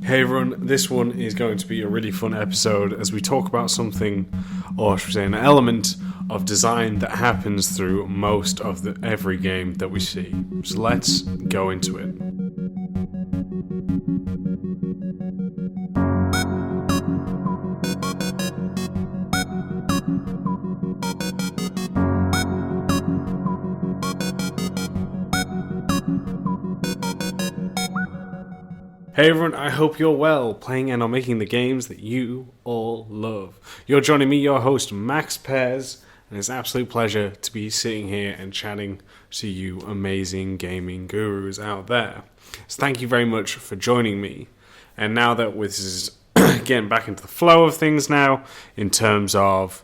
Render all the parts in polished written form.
Hey everyone, this one is going to be a really fun episode as we talk about something, or should we say an element of design that happens through most of every game that we see. So let's go into it. Hey everyone, I hope you're well, playing and or making the games that you all love. You're joining me, your host, Max Pez, and it's an absolute pleasure to be sitting here and chatting to you amazing gaming gurus out there. So thank you very much for joining me. And now that this is getting back into the flow of things now, in terms of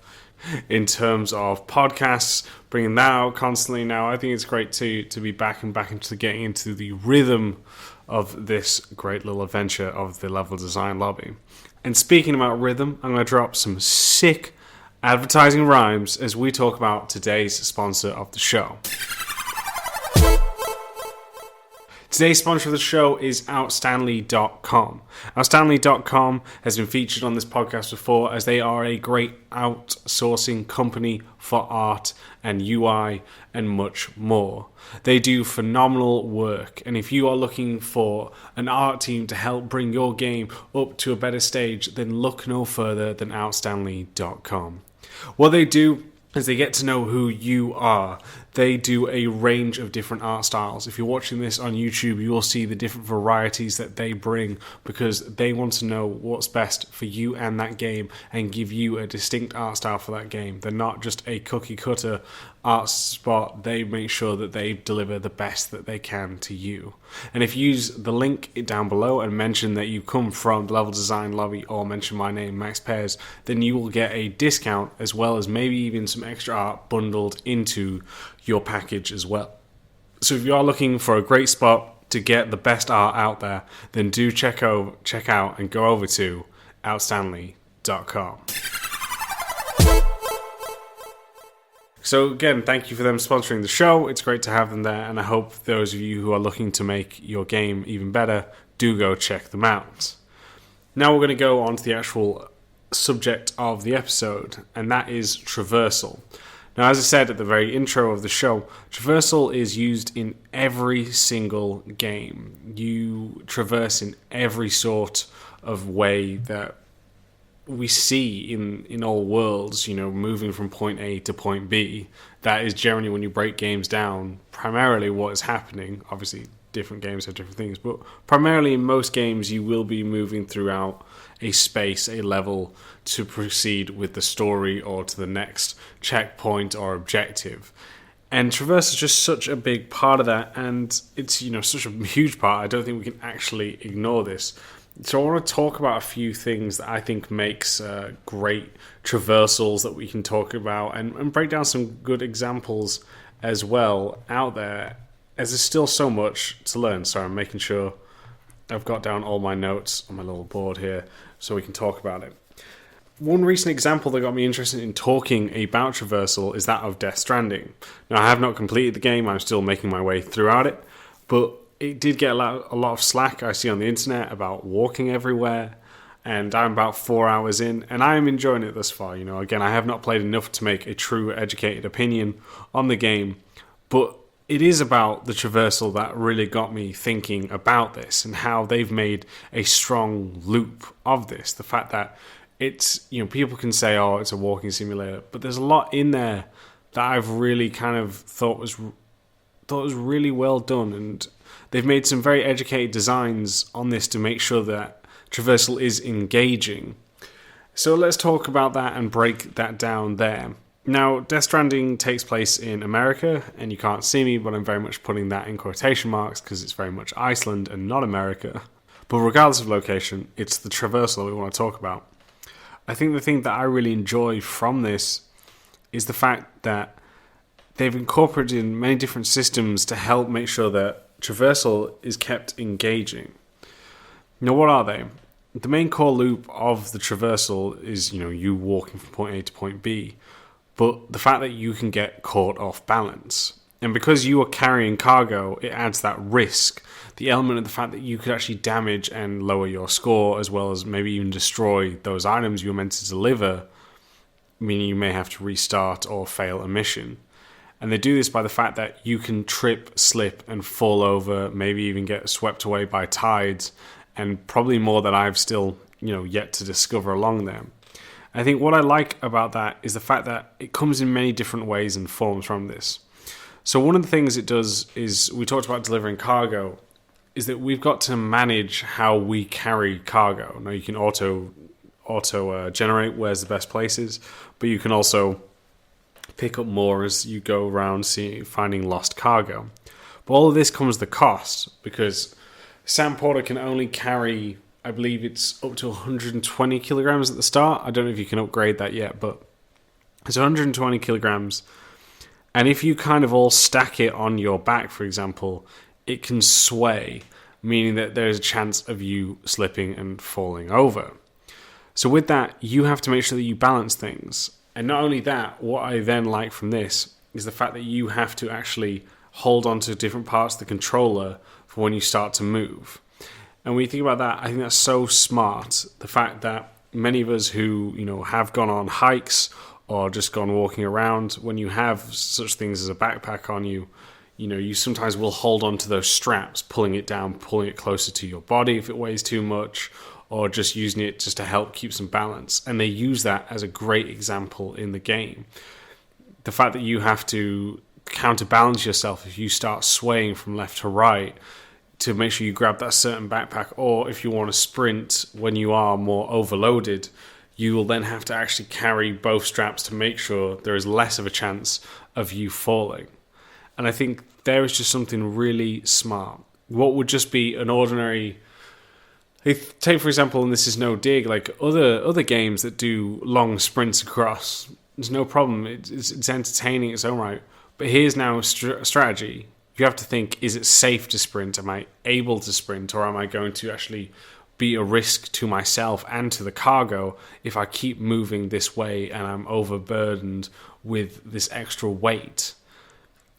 podcasts, bringing that out constantly now, I think it's great to be back into getting into the rhythm of this great little adventure of the level design lobby. And speaking about rhythm, I'm going to drop some sick advertising rhymes as we talk about today's sponsor of the show. Today's sponsor of the show is Outstandly.com. Outstandly.com has been featured on this podcast before as they are a great outsourcing company for art and UI and much more. They do phenomenal work, and if you are looking for an art team to help bring your game up to a better stage, then look no further than Outstandly.com. What they do is they get to know who you are. They do a range of different art styles. If you're watching this on YouTube, you will see the different varieties that they bring because they want to know what's best for you and that game and give you a distinct art style for that game. They're not just a cookie cutter art spot. They make sure that they deliver the best that they can to you. And if you use the link down below and mention that you come from the Level Design Lobby or mention my name, Max Pears, then you will get a discount as well as maybe even some extra art bundled into your package as well. So if you are looking for a great spot to get the best art out there, then do check out and go over to Outstandly.com. So again, thank you for them sponsoring the show. It's great to have them there, and I hope those of you who are looking to make your game even better do go check them out. Now we're going to go on to the actual subject of the episode, and that is traversal. Now, as I said at the very intro of the show, traversal is used in every single game. You traverse in every sort of way that we see in all worlds, moving from point A to point B. That is generally, when you break games down, primarily what is happening. Obviously, different games have different things, but primarily in most games, you will be moving throughout a space, a level, to proceed with the story or to the next checkpoint or objective. And traverse is just such a big part of that, and it's such a huge part. I don't think we can actually ignore this. So I want to talk about a few things that I think makes great traversals that we can talk about and break down some good examples as well out there, as there's still so much to learn. So I'm making sure I've got down all my notes on my little board here so we can talk about it. One recent example that got me interested in talking about traversal is that of Death Stranding. Now, I have not completed the game. I'm still making my way throughout it, but it did get a lot of slack I see on the internet about walking everywhere, and I'm about 4 hours in, and I am enjoying it thus far. Again, I have not played enough to make a true educated opinion on the game, but it is about the traversal that really got me thinking about this and how they've made a strong loop of this. The fact that it's, people can say, oh, it's a walking simulator, but there's a lot in there that I've really kind of thought was really well done, and they've made some very educated designs on this to make sure that traversal is engaging. So let's talk about that and break that down there. Now, Death Stranding takes place in America, and you can't see me, but I'm very much putting that in quotation marks because it's very much Iceland and not America. But regardless of location, it's the traversal that we want to talk about. I think the thing that I really enjoy from this is the fact that they've incorporated many different systems to help make sure that traversal is kept engaging. Now, what are they? The main core loop of the traversal is, you walking from point A to point B. But the fact that you can get caught off balance. And because you are carrying cargo, it adds that risk. The element of the fact that you could actually damage and lower your score, as well as maybe even destroy those items you were meant to deliver, meaning you may have to restart or fail a mission. And they do this by the fact that you can trip, slip, and fall over, maybe even get swept away by tides, and probably more that I've still, yet to discover along there. I think what I like about that is the fact that it comes in many different ways and forms from this. So one of the things it does is, we talked about delivering cargo, is that we've got to manage how we carry cargo. Now you can auto generate where's the best places, but you can also pick up more as you go around finding lost cargo. But all of this comes at the cost, because Sam Porter can only carry, I believe it's up to 120 kilograms at the start. I don't know if you can upgrade that yet, but it's 120 kilograms. And if you kind of all stack it on your back, for example, it can sway, meaning that there's a chance of you slipping and falling over. So with that, you have to make sure that you balance things. And not only that, what I then like from this is the fact that you have to actually hold on to different parts of the controller for when you start to move. And when you think about that, I think that's so smart. The fact that many of us who, have gone on hikes or just gone walking around, when you have such things as a backpack on you, you sometimes will hold on to those straps, pulling it down, pulling it closer to your body if it weighs too much, or just using it just to help keep some balance. And they use that as a great example in the game. The fact that you have to counterbalance yourself if you start swaying from left to right to make sure you grab that certain backpack, or if you want to sprint when you are more overloaded, you will then have to actually carry both straps to make sure there is less of a chance of you falling. And I think there is just something really smart. What would just be an ordinary... Take, for example, and this is no dig, like other games that do long sprints across, there's no problem. It's entertaining in its own right. But here's now a strategy. You have to think, is it safe to sprint? Am I able to sprint? Or am I going to actually be a risk to myself and to the cargo if I keep moving this way and I'm overburdened with this extra weight?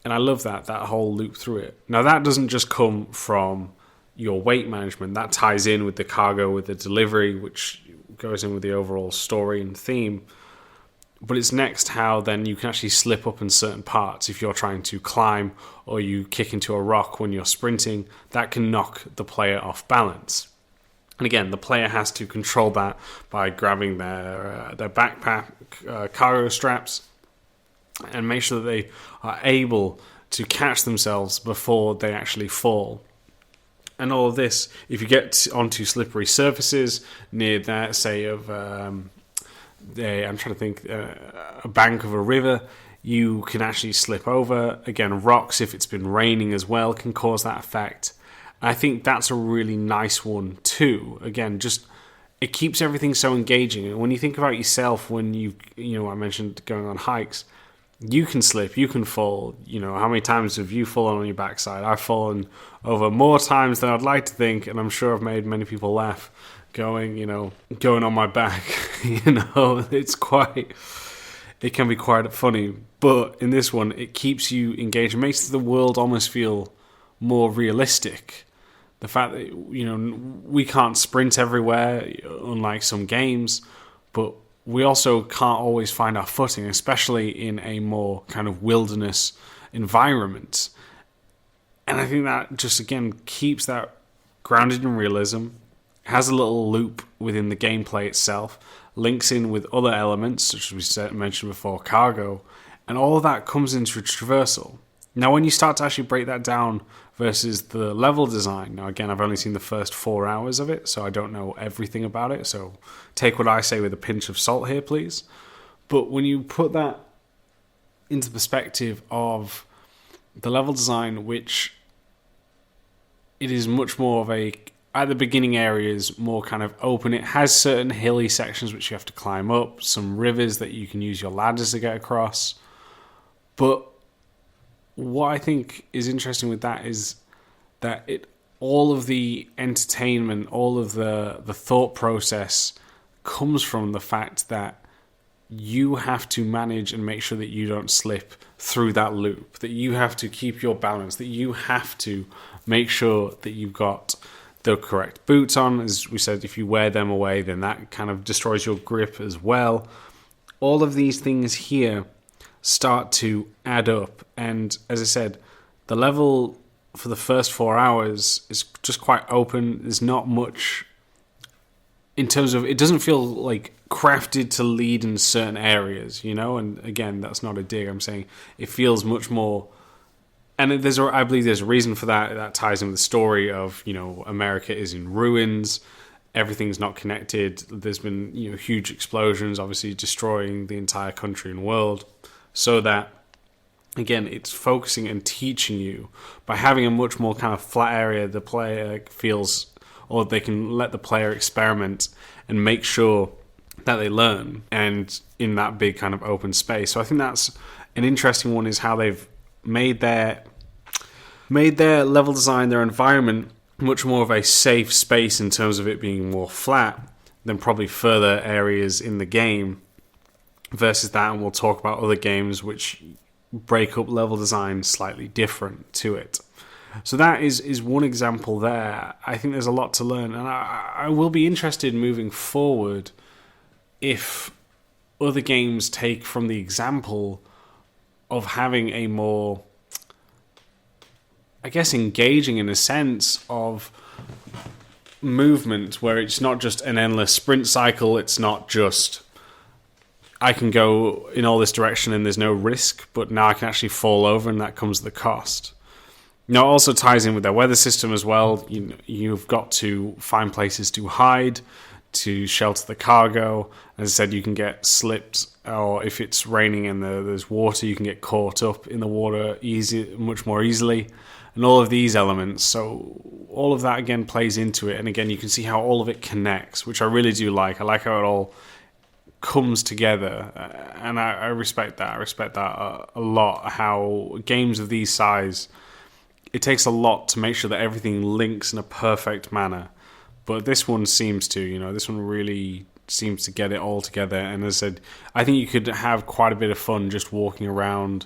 And I love that whole loop through it. Now, that doesn't just come from your weight management. That ties in with the cargo, with the delivery, which goes in with the overall story and theme. But it's next how then you can actually slip up in certain parts. If you're trying to climb or you kick into a rock when you're sprinting, that can knock the player off balance. And again, the player has to control that by grabbing their backpack cargo straps and make sure that they are able to catch themselves before they actually fall. And all of this, if you get onto slippery surfaces near that, say, of I'm trying to think, a bank of a river, you can actually slip over. Again, rocks, if it's been raining as well, can cause that effect. I think that's a really nice one too. Again, just it keeps everything so engaging. And when you think about yourself, when I mentioned going on hikes, you can slip, you can fall. How many times have you fallen on your backside? I've fallen over more times than I'd like to think, and I'm sure I've made many people laugh going on my back. It can be quite funny. But in this one, it keeps you engaged. It makes the world almost feel more realistic. The fact that, we can't sprint everywhere, unlike some games, but we also can't always find our footing, especially in a more kind of wilderness environment. And I think that just, again, keeps that grounded in realism, has a little loop within the gameplay itself, links in with other elements, such as we mentioned before, cargo, and all of that comes into Traversal. Now, when you start to actually break that down versus the level design, now again, I've only seen the first 4 hours of it, so I don't know everything about it, so take what I say with a pinch of salt here, please. But when you put that into perspective of the level design, which it is much more of a, at the beginning areas, more kind of open. It has certain hilly sections which you have to climb up, some rivers that you can use your ladders to get across. But what I think is interesting with that is that all of the entertainment, all of the thought process comes from the fact that you have to manage and make sure that you don't slip through that loop, that you have to keep your balance, that you have to make sure that you've got the correct boots on. As we said, if you wear them away, then that kind of destroys your grip as well. All of these things here start to add up. And as I said, the level for the first 4 hours is just quite open. There's not much in terms of, it doesn't feel like crafted to lead in certain areas, and again, that's not a dig. I'm saying it feels much more, and I believe there's a reason for that ties in with the story of, America is in ruins, everything's not connected, there's been, huge explosions, obviously destroying the entire country and world, so that, again, it's focusing and teaching you by having a much more kind of flat area. The player feels, or they can let the player experiment and make sure that they learn, and in that big kind of open space. So I think that's an interesting one, is how they've made their level design, their environment, much more of a safe space in terms of it being more flat than probably further areas in the game versus that. And we'll talk about other games which break up level design slightly different to it. So that is one example there. I think there's a lot to learn, and I will be interested moving forward if other games take from the example of having a more, I guess, engaging in a sense of movement, where it's not just an endless sprint cycle, it's not just I can go in all this direction and there's no risk, but now I can actually fall over and that comes at the cost. Now, it also ties in with their weather system as well. You've got to find places to hide, to shelter the cargo. As I said, you can get slipped, or if it's raining and there's water, you can get caught up in the water much more easily. And all of these elements, so all of that again plays into it. And again, you can see how all of it connects, which I really do like. I like how it all comes together, and I respect that. I respect that a lot. How games of these size, it takes a lot to make sure that everything links in a perfect manner. But this one seems to, this one really seems to get it all together. And as I said, I think you could have quite a bit of fun just walking around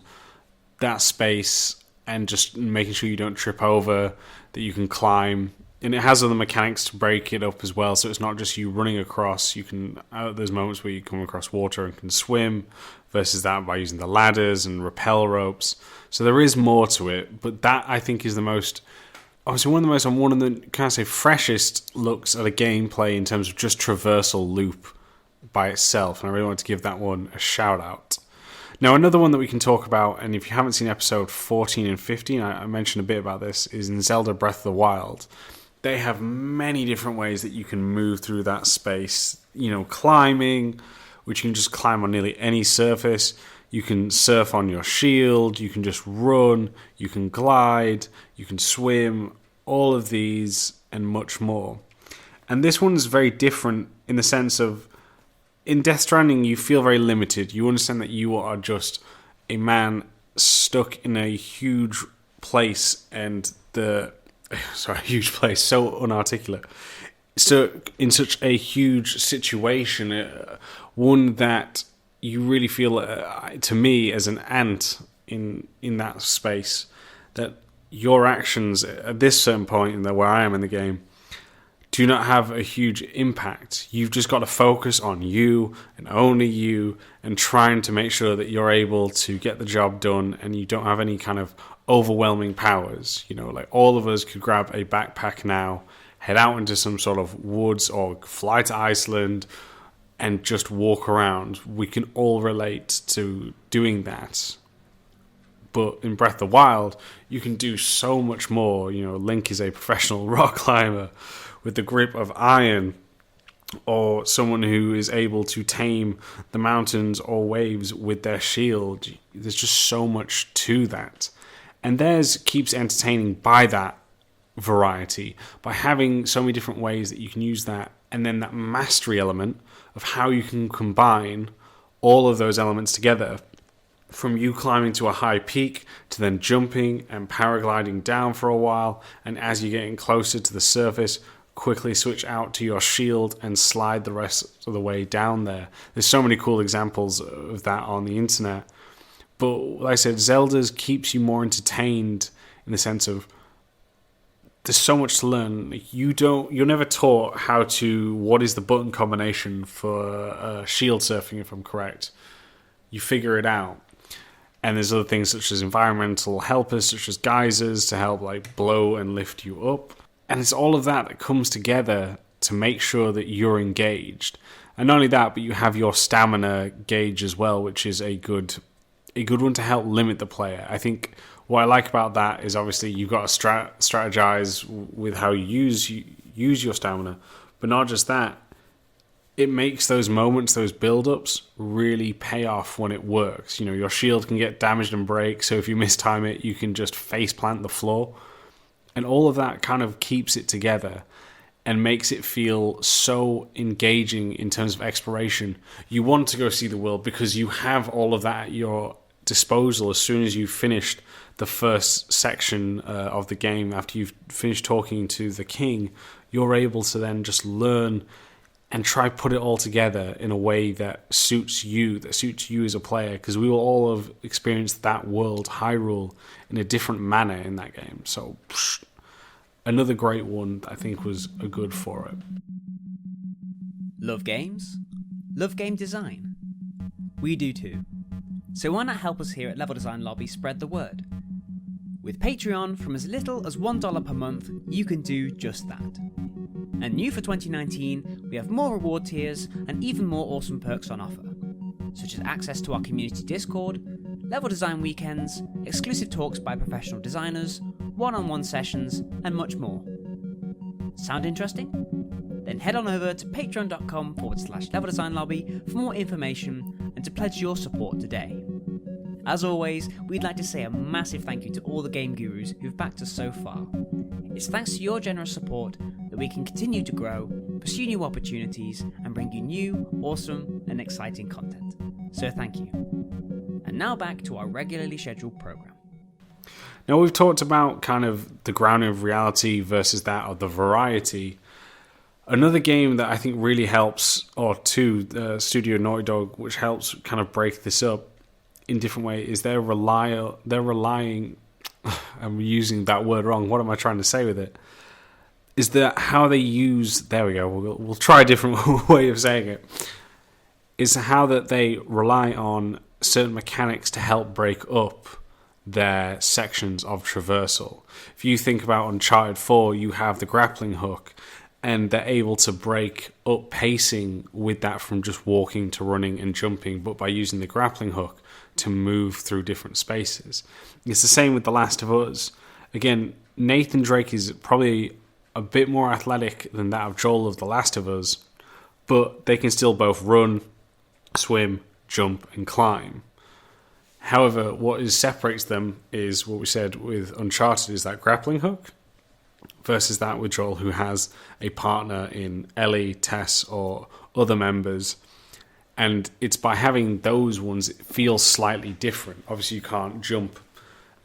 that space and just making sure you don't trip over, that you can climb. And it has other mechanics to break it up as well, so it's not just you running across. You can, there's moments where you come across water and can swim, versus that by using the ladders and rappel ropes. So there is more to it, but that I think is the most, obviously one of the can I say freshest looks at a gameplay in terms of just traversal loop by itself, and I really want to give that one a shout out. Now, another one that we can talk about, and if you haven't seen episode 14 and 15, I mentioned a bit about this, is in Zelda Breath of the Wild. They have many different ways that you can move through that space. Climbing, which you can just climb on nearly any surface. You can surf on your shield. You can just run. You can glide. You can swim. All of these and much more. And this one's very different in the sense of, in Death Stranding, you feel very limited. You understand that you are just a man stuck in a huge place, and huge place, so unarticulate. So in such a huge situation, one that you really feel, to me, as an ant in that space, that your actions at this certain point in where I am in the game do not have a huge impact. You've just got to focus on you and only you, and trying to make sure that you're able to get the job done, and you don't have any kind of overwhelming powers. Like all of us could grab a backpack now, head out into some sort of woods, or fly to Iceland and just walk around. We can all relate to doing that. But in Breath of the Wild, you can do so much more. Link is a professional rock climber with the grip of iron, or someone who is able to tame the mountains or waves with their shield. There's just so much to that. And theirs keeps entertaining by that variety, by having so many different ways that you can use that, and then that mastery element of how you can combine all of those elements together, from you climbing to a high peak to then jumping and paragliding down for a while, and as you're getting closer to the surface, quickly switch out to your shield and slide the rest of the way down there. There's so many cool examples of that on the internet. But like I said, Zelda's keeps you more entertained in the sense of there's so much to learn. You're never taught what is the button combination for shield surfing, if I'm correct. You figure it out. And there's other things such as environmental helpers, such as geysers, to help like blow and lift you up. And it's all of that comes together to make sure that you're engaged. And not only that, but you have your stamina gauge as well, which is a good one to help limit the player. I think what I like about that is obviously you've got to strategize with how you use your stamina. But not just that, it makes those moments, those build-ups, really pay off when it works. You know, your shield can get damaged and break, so if you mistime it, you can just face plant the floor. And all of that kind of keeps it together and makes it feel so engaging in terms of exploration. You want to go see the world because you have all of that at your disposal as soon as you've finished the first section of the game. After you've finished talking to the king, you're able to then just learn and try put it all together in a way that suits you as a player, because we will all have experienced that world, Hyrule, in a different manner in that game. So, another great one that I think was a good for it. Love games? Love game design? We do too. So why not help us here at Level Design Lobby spread the word? With Patreon, from as little as $1 per month, you can do just that. And new for 2019, we have more reward tiers and even more awesome perks on offer, such as access to our community Discord, level design weekends, exclusive talks by professional designers, one-on-one sessions, and much more. Sound interesting? Then head on over to patreon.com/level design lobby for more information and to pledge your support today. As always, we'd like to say a massive thank you to all the game gurus who've backed us so far. It's thanks to your generous support that we can continue to grow, pursue new opportunities, and bring you new, awesome, and exciting content. So thank you. And now back to our regularly scheduled program. Now we've talked about kind of the grounding of reality versus that of the variety. Another game that I think really helps, or two, Studio Naughty Dog, which helps kind of break this up in different way, is they're relying I'm using that word wrong. What am I trying to say with it? Is that how they use... There we go. We'll try a different way of saying it. Is how that they rely on certain mechanics to help break up their sections of traversal. If you think about Uncharted 4, you have the grappling hook, and they're able to break up pacing with that from just walking to running and jumping, but by using the grappling hook to move through different spaces. It's the same with The Last of Us. Again, Nathan Drake is probably a bit more athletic than that of Joel of The Last of Us, but they can still both run, swim, jump, and climb. However, what separates them is what we said with Uncharted, is that grappling hook, versus that with Joel, who has a partner in Ellie, Tess, or other members. And it's by having those ones, it feels slightly different. Obviously, you can't jump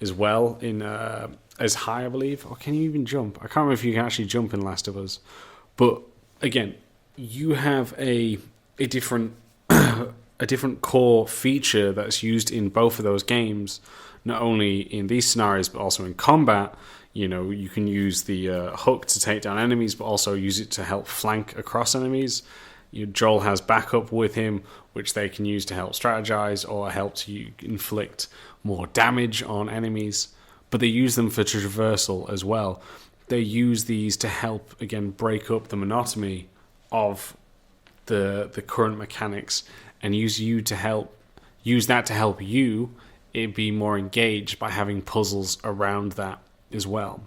as well in as high, I believe. Or can you even jump? I can't remember if you can actually jump in Last of Us. But again, you have a different a different core feature that's used in both of those games, not only in these scenarios but also in combat. You know, you can use the hook to take down enemies, but also use it to help flank across enemies. Joel has backup with him, which they can use to help strategize or help to inflict more damage on enemies. But they use them for traversal as well. They use these to help, again, break up the monotony of the current mechanics and use that to help you be more engaged by having puzzles around that as well.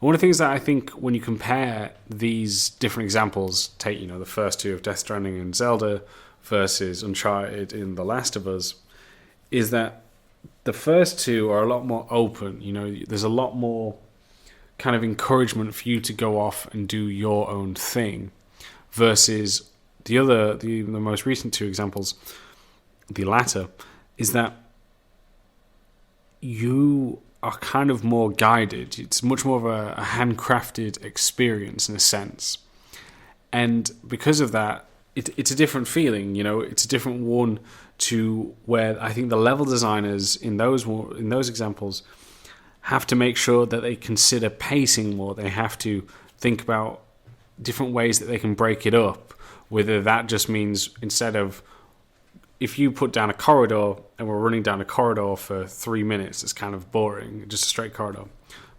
One of the things that I think when you compare these different examples, take the first two of Death Stranding and Zelda versus Uncharted in The Last of Us, is that the first two are a lot more open. There's a lot more kind of encouragement for you to go off and do your own thing, versus the most recent two examples, the latter, is that you are kind of more guided. It's much more of a handcrafted experience in a sense. And because of that, it's a different feeling, it's a different one to where I think the level designers in those examples have to make sure that they consider pacing more. They have to think about different ways that they can break it up, whether that just means instead of, if you put down a corridor and we're running down a corridor for 3 minutes, it's kind of boring, just a straight corridor.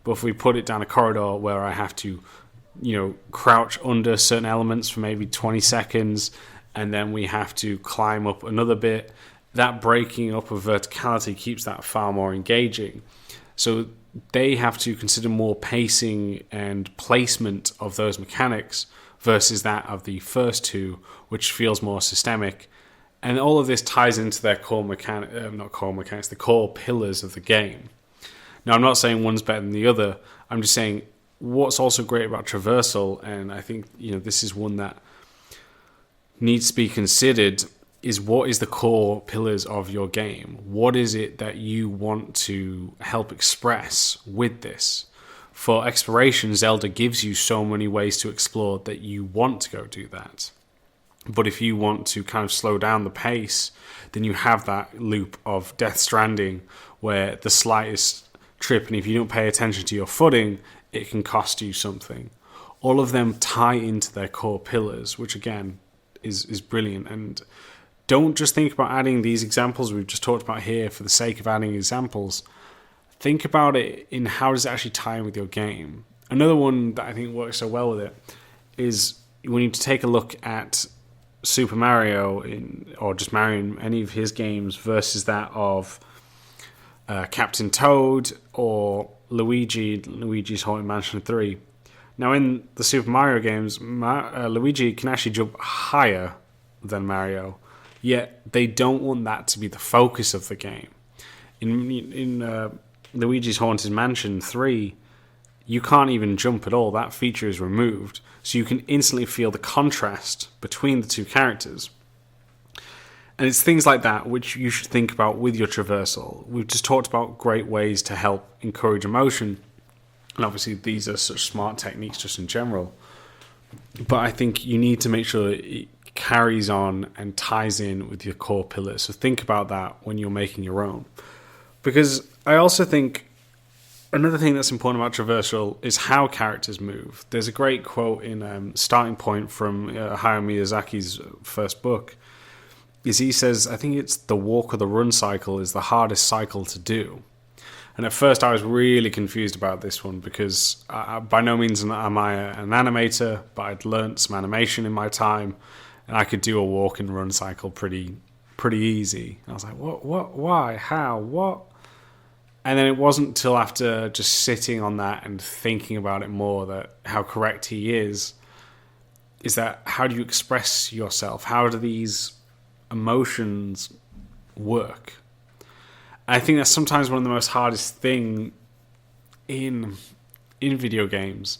But if we put it down a corridor where I have to, crouch under certain elements for maybe 20 seconds, and then we have to climb up another bit, that breaking up of verticality keeps that far more engaging. So they have to consider more pacing and placement of those mechanics versus that of the first two, which feels more systemic. And all of this ties into their the core pillars of the game. Now, I'm not saying one's better than the other. I'm just saying what's also great about Traversal, and I think this is one that needs to be considered, is what is the core pillars of your game? What is it that you want to help express with this? For exploration, Zelda gives you so many ways to explore that you want to go do that. But if you want to kind of slow down the pace, then you have that loop of Death Stranding where the slightest trip, and if you don't pay attention to your footing, it can cost you something. All of them tie into their core pillars, which again is brilliant. And don't just think about adding these examples we've just talked about here for the sake of adding examples. Think about it in how does it actually tie in with your game. Another one that I think works so well with it is when you take a look at Super Mario or just Mario in any of his games versus that of Captain Toad or Luigi's Haunted Mansion 3. Now in the Super Mario games, Luigi can actually jump higher than Mario, yet they don't want that to be the focus of the game. In Luigi's Haunted Mansion 3, you can't even jump at all. That feature is removed. So you can instantly feel the contrast between the two characters. And it's things like that which you should think about with your traversal. We've just talked about great ways to help encourage emotion. And obviously these are such smart techniques just in general. But I think you need to make sure it carries on and ties in with your core pillars. So think about that when you're making your own. Because I also think another thing that's important about Traversal is how characters move. There's a great quote in Starting Point from Hayao Miyazaki's first book. Is he says, I think it's the walk or the run cycle is the hardest cycle to do. And at first I was really confused about this one because by no means am I an animator, but I'd learnt some animation in my time and I could do a walk and run cycle pretty easy. I was like, what, why, how, what? And then it wasn't until after just sitting on that and thinking about it more that how correct he is that how do you express yourself? How do these emotions work? And I think that's sometimes one of the most hardest thing in video games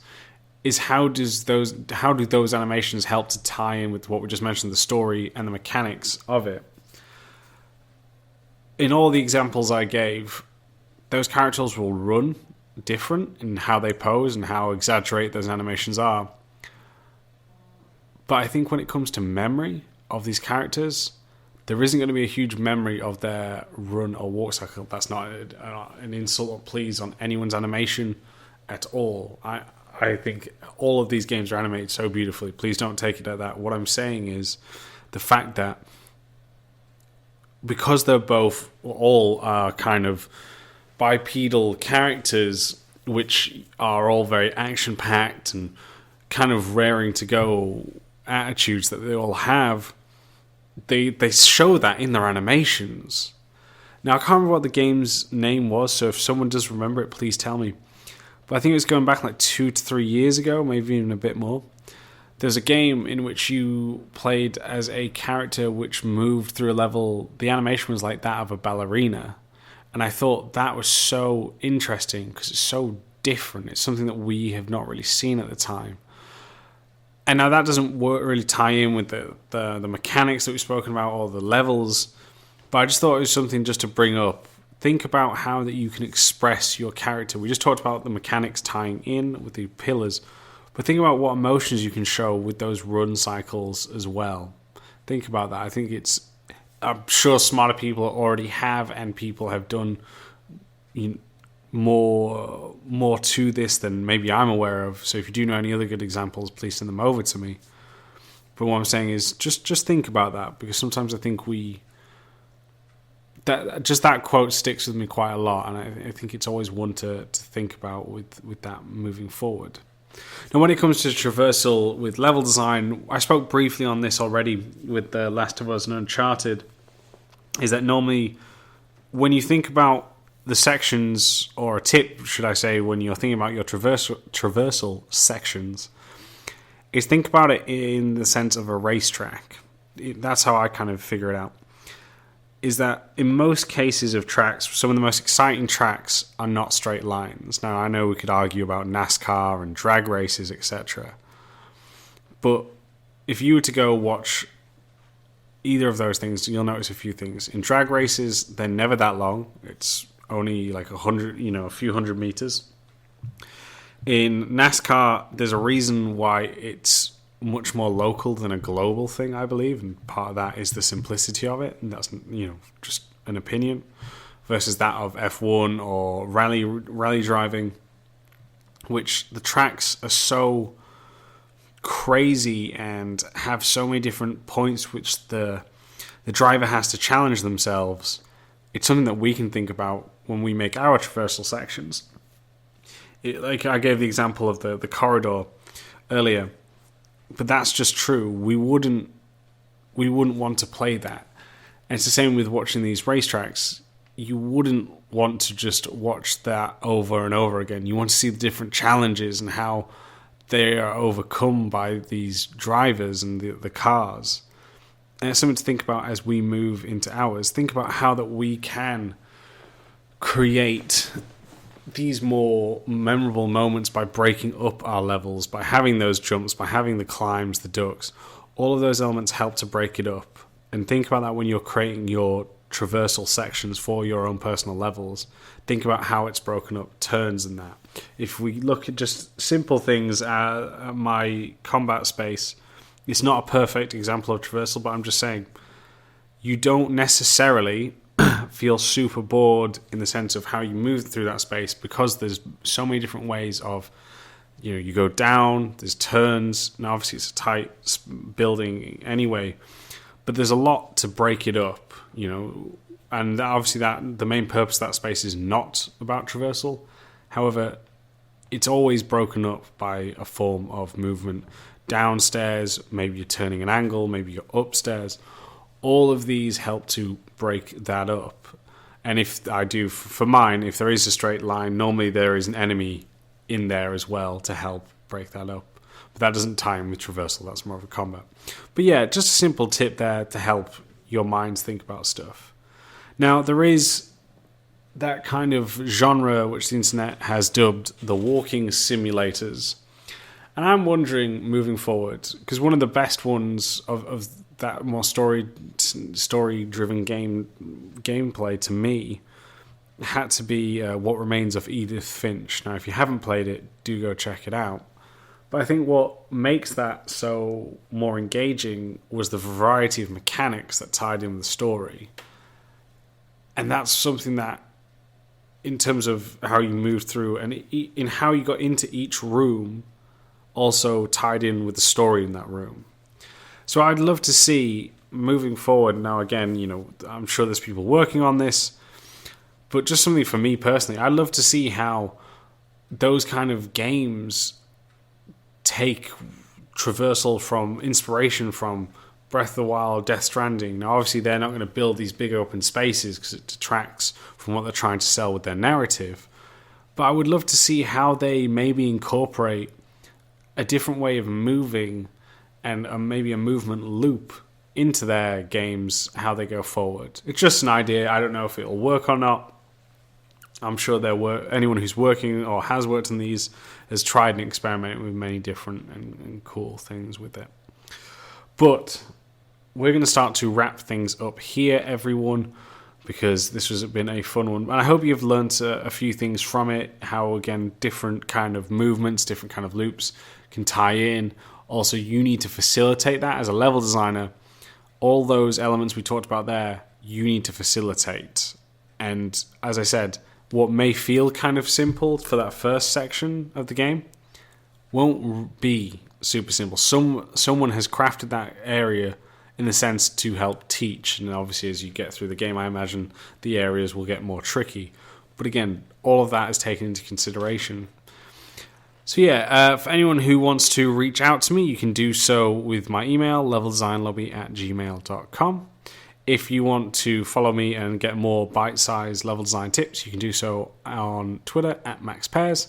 is how do those animations help to tie in with what we just mentioned, the story and the mechanics of it. In all the examples I gave, those characters will run different in how they pose and how exaggerated those animations are. But I think when it comes to memory of these characters, there isn't going to be a huge memory of their run or walk cycle. That's not an insult or please on anyone's animation at all. I think all of these games are animated so beautifully. Please don't take it at that. What I'm saying is the fact that because they're all are kind of bipedal characters, which are all very action-packed and kind of raring to go attitudes that they all have, they show that in their animations. Now, I can't remember what the game's name was, so if someone does remember it, please tell me. But I think it was going back like 2 to 3 years ago, maybe even a bit more. There's a game in which you played as a character which moved through a level. The animation was like that of a ballerina. And I thought that was so interesting because it's so different. It's something that we have not really seen at the time. And now that doesn't really tie in with the mechanics that we've spoken about or the levels. But I just thought it was something just to bring up think about how that you can express your character. We just talked about the mechanics tying in with the pillars, but think about what emotions you can show with those run cycles as well. Think about that. I think I'm sure smarter people already have, and people have done more to this than maybe I'm aware of. So if you do know any other good examples, please send them over to me. But what I'm saying is just think about that, because sometimes I think that quote sticks with me quite a lot, and I think it's always one to think about with that moving forward. Now, when it comes to traversal with level design, I spoke briefly on this already with The Last of Us and Uncharted, is that normally when you think about the sections, or a tip, should I say, when you're thinking about your traversal sections, is think about it in the sense of a racetrack. That's how I kind of figure it out. Is that in most cases of tracks, some of the most exciting tracks are not straight lines. Now, I know we could argue about NASCAR and drag races, etc. But if you were to go watch either of those things, you'll notice a few things. In drag races, they're never that long. It's only like a few hundred meters. In NASCAR, there's a reason why it's much more local than a global thing, I believe, and part of that is the simplicity of it, and that's just an opinion, versus that of F1 or rally driving, which the tracks are so crazy and have so many different points which the driver has to challenge themselves. It's something that we can think about when we make our traversal sections. Like I gave the example of the corridor earlier, but that's just true. We wouldn't want to play that. And it's the same with watching these racetracks. You wouldn't want to just watch that over and over again. You want to see the different challenges and how they are overcome by these drivers and the cars. And it's something to think about as we move into ours. Think about how that we can create these more memorable moments by breaking up our levels, by having those jumps, by having the climbs, the ducks. All of those elements help to break it up. And think about that when you're creating your traversal sections for your own personal levels. Think about how it's broken up, turns and that. If we look at just simple things, at my combat space, it's not a perfect example of traversal, but I'm just saying, you don't necessarily feel super bored in the sense of how you move through that space, because there's so many different ways of, you go down, there's turns. Now obviously it's a tight building anyway, but there's a lot to break it up, and obviously that the main purpose of that space is not about traversal. However, it's always broken up by a form of movement. Downstairs, maybe you're turning an angle, maybe you're upstairs. All of these help to break that up. And if I do, for mine, if there is a straight line, normally there is an enemy in there as well to help break that up. But that doesn't tie in with traversal, that's more of a combat. But yeah, just a simple tip there to help your minds think about stuff. Now, there is that kind of genre which the internet has dubbed the walking simulators. And I'm wondering, moving forward, because one of the best ones of that more story-driven gameplay to me had to be What Remains of Edith Finch. Now, if you haven't played it, do go check it out. But I think what makes that so more engaging was the variety of mechanics that tied in with the story. And that's something that, in terms of how you moved through and in how you got into each room, also tied in with the story in that room. So I'd love to see, moving forward, now again, I'm sure there's people working on this, but just something for me personally, I'd love to see how those kind of games take traversal from inspiration from Breath of the Wild, Death Stranding. Now obviously they're not going to build these big open spaces because it detracts from what they're trying to sell with their narrative, but I would love to see how they maybe incorporate a different way of moving and maybe a movement loop into their games, how they go forward. It's just an idea. I don't know if it'll work or not. I'm sure anyone who's working or has worked on these has tried and experimented with many different and cool things with it. But we're going to start to wrap things up here, everyone. because this has been a fun one. And I hope you've learned a few things from it, how, again, different kind of movements, different kind of loops can tie in. Also, you need to facilitate that as a level designer. All those elements we talked about there, you need to facilitate. And as I said, what may feel kind of simple for that first section of the game won't be super simple. Someone has crafted that area in the sense to help teach, and obviously as you get through the game, I imagine the areas will get more tricky. But again, all of that is taken into consideration. So yeah, for anyone who wants to reach out to me, you can do so with my email, leveldesignlobby@gmail.com. If you want to follow me and get more bite-sized level design tips, you can do so on Twitter @MaxPairs.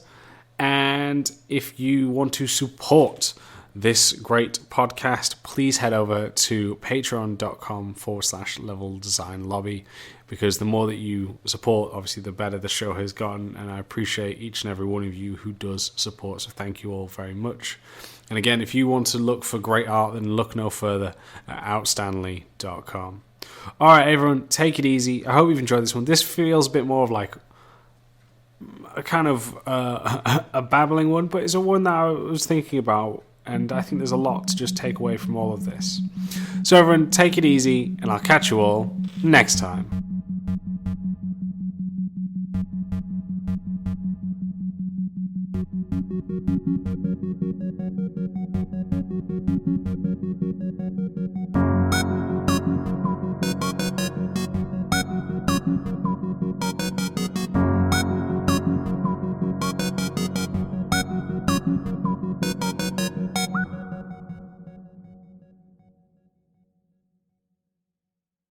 And if you want to support this great podcast, please head over to patreon.com/level design lobby, because the more that you support, obviously the better the show has gotten, and I appreciate each and every one of you who does support, so thank you all very much. And again, if you want to look for great art, then look no further at outstandly.com. Alright everyone, take it easy. I hope you've enjoyed this one. This feels a bit more of like a kind of a babbling one, but it's a one that I was thinking about, and I think there's a lot to just take away from all of this. So everyone, take it easy, and I'll catch you all next time.